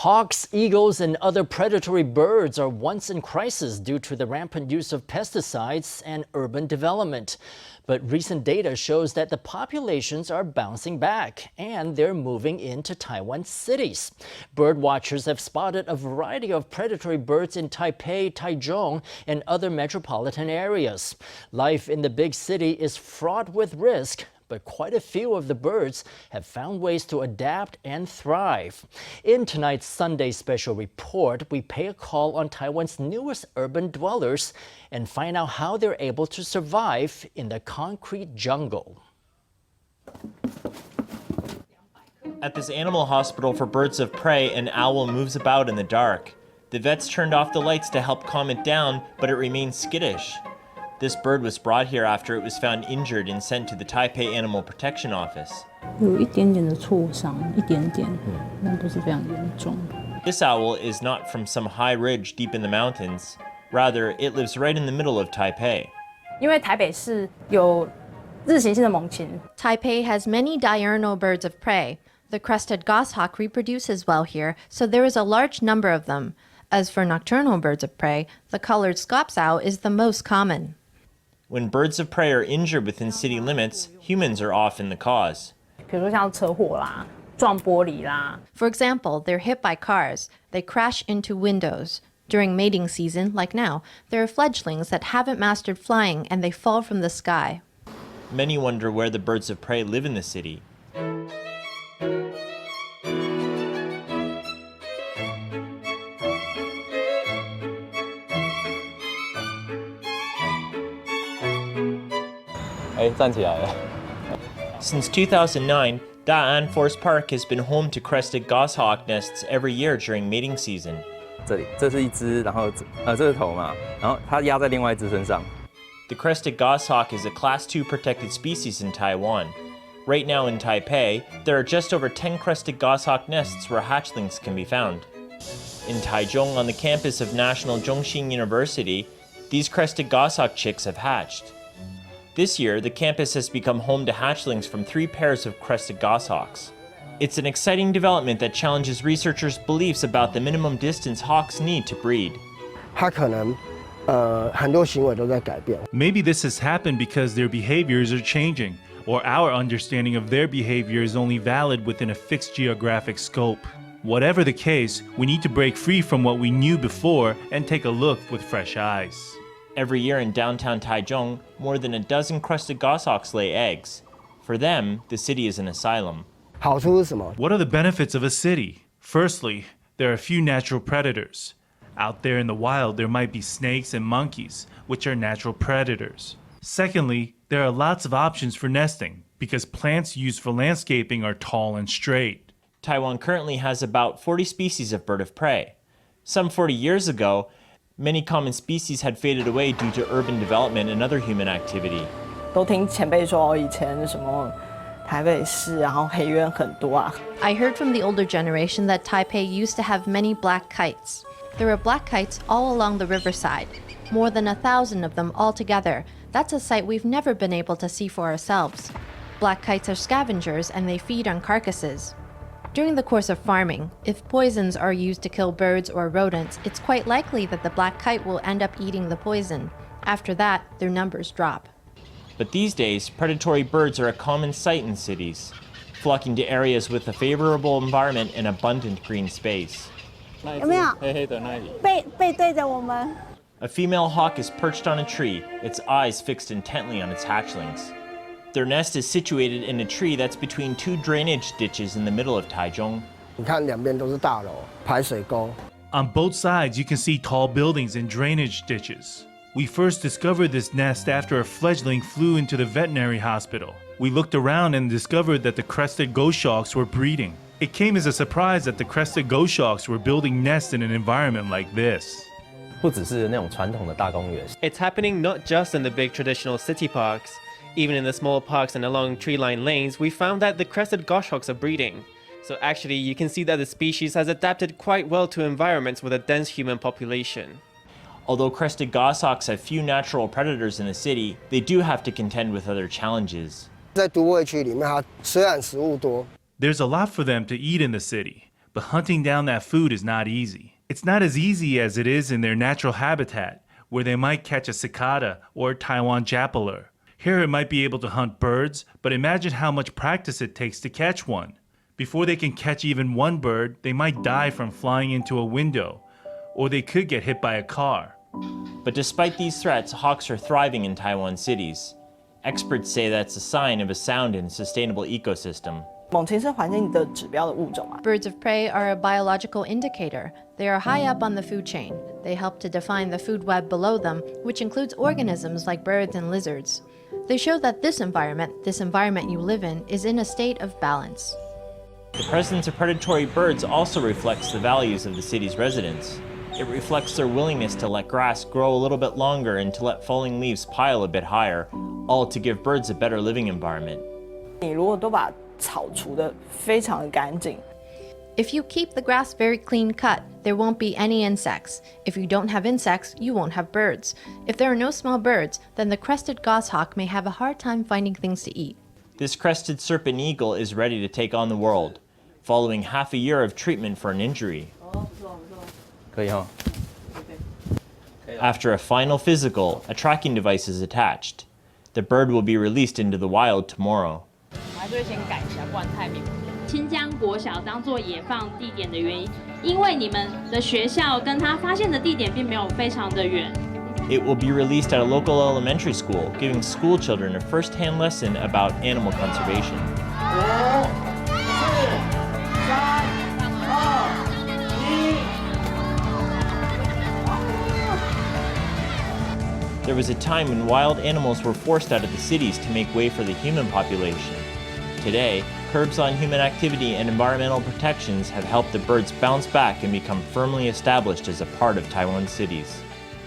Hawks, eagles, and other predatory birds are once in crisis due to the rampant use of pesticides and urban development. But recent data shows that the populations are bouncing back and they're moving into Taiwan cities. Bird watchers have spotted a variety of predatory birds in Taipei, Taichung, and other metropolitan areas. Life in the big city is fraught with risk, but quite a few of the birds have found ways to adapt and thrive. In tonight's Sunday Special Report, we pay a call on Taiwan's newest urban dwellers and find out how they're able to survive in the concrete jungle. At this animal hospital for birds of prey, an owl moves about in the dark. The vets turned off the lights to help calm it down, but it remains skittish. This bird was brought here after it was found injured and sent to the Taipei Animal Protection Office. 有一点点的挫伤，一点点，但不是非常严重。 This owl is not from some high ridge deep in the mountains. Rather, it lives right in the middle of Taipei. 因为台北市有日行性的猛禽。 Taipei has many diurnal birds of prey. The crested goshawk reproduces well here, so there is a large number of them. As for nocturnal birds of prey, the colored scops owl is the most common. When birds of prey are injured within city limits, humans are often the cause. 比如说像车祸啦、撞玻璃啦。 For example, they're hit by cars. They crash into windows. During mating season, like now, there are fledglings that haven't mastered flying and they fall from the sky. Many wonder where the birds of prey live in the city. Since 2009, Da-an Forest Park has been home to crested goshawk nests every year during mating season. 这是一只，然后这是头嘛，然后它压在另外一只身上。 The crested goshawk is a Class 2 protected species in Taiwan. Right now in Taipei, there are just over 10 crested goshawk nests where hatchlings can be found. In Taichung, on the campus of National Chung Hsing University, these crested goshawk chicks have hatched. This year, the campus has become home to hatchlings from 3 pairs of crested goshawks. It's an exciting development that challenges researchers' beliefs about the minimum distance hawks need to breed. Maybe this has happened because their behaviors are changing, or our understanding of their behavior is only valid within a fixed geographic scope. Whatever the case, we need to break free from what we knew before and take a look with fresh eyes. Every year in downtown Taichung, more than a dozen crested goshawks lay eggs. For them, the city is an asylum. What are the benefits of a city? Firstly, there are few natural predators. Out there in the wild, there might be snakes and monkeys, which are natural predators. Secondly, there are lots of options for nesting, because plants used for landscaping are tall and straight. Taiwan currently has about 40 species of bird of prey. Some 40 years ago, many common species had faded away due to urban development and other human activity. 都听前辈说以前什么台北市，然后黑鸢很多啊。 I heard from the older generation that Taipei used to have many black kites. There are black kites all along the riverside, more than 1,000 of them altogether. That's a sight we've never been able to see for ourselves. Black kites are scavengers and they feed on carcasses. During the course of farming, if poisons are used to kill birds or rodents, it's quite likely that the black kite will end up eating the poison. After that, their numbers drop. But these days, predatory birds are a common sight in cities, flocking to areas with a favorable environment and abundant green space. A female hawk is perched on a tree, its eyes fixed intently on its hatchlings. Their nest is situated in a tree that's between 2 drainage ditches in the middle of Taichung. On both sides, you can see tall buildings and drainage ditches. We first discovered this nest after a fledgling flew into the veterinary hospital. We looked around and discovered that the crested goshawks were breeding. It came as a surprise that the crested goshawks were building nests in an environment like this. It's happening not just in the big traditional city parks. Even in the small parks and along tree-lined lanes, we found that the crested goshawks are breeding. So actually, you can see that the species has adapted quite well to environments with a dense human population. Although crested goshawks have few natural predators in the city, they do have to contend with other challenges. There's a lot for them to eat in the city, but hunting down that food is not easy. It's not as easy as it is in their natural habitat, where they might catch a cicada or Taiwan japeler. Here it might be able to hunt birds, but imagine how much practice it takes to catch one. Before they can catch even one bird, they might die from flying into a window, or they could get hit by a car. But despite these threats, hawks are thriving in Taiwan cities. Experts say that's a sign of a sound and sustainable ecosystem. 猛禽生环境的指标的物种啊， Birds of prey are a biological indicator. They are high up on the food chain. They help to define the food web below them, which includes organisms like birds and lizards. They show that this environment you live in, is in a state of balance. The presence of predatory birds also reflects the values of the city's residents. It reflects their willingness to let grass grow a little bit longer and to let falling leaves pile a bit higher, all to give birds a better living environment. 你如果都把草除得非常的干净， If you keep the grass very clean cut, there won't be any insects. If you don't have insects, you won't have birds. If there are no small birds, then the crested goshawk may have a hard time finding things to eat. This crested serpent eagle is ready to take on the world, following half a year of treatment for an injury. 可以哦。 After a final physical, a tracking device is attached. The bird will be released into the wild tomorrow. 我还是会先改一下，不然太明。青江国小当做野放地点的原因，因为你们的学校跟他发现的地点并没有非常的远。 It will be released at a local elementary school, giving school children a first-hand lesson about animal conservation. 5、4、3、2、1。 There was a time when wild animals were forced out of the cities to make way for the human population. Today, curbs on human activity and environmental protections have helped the birds bounce back and become firmly established as a part of Taiwan cities.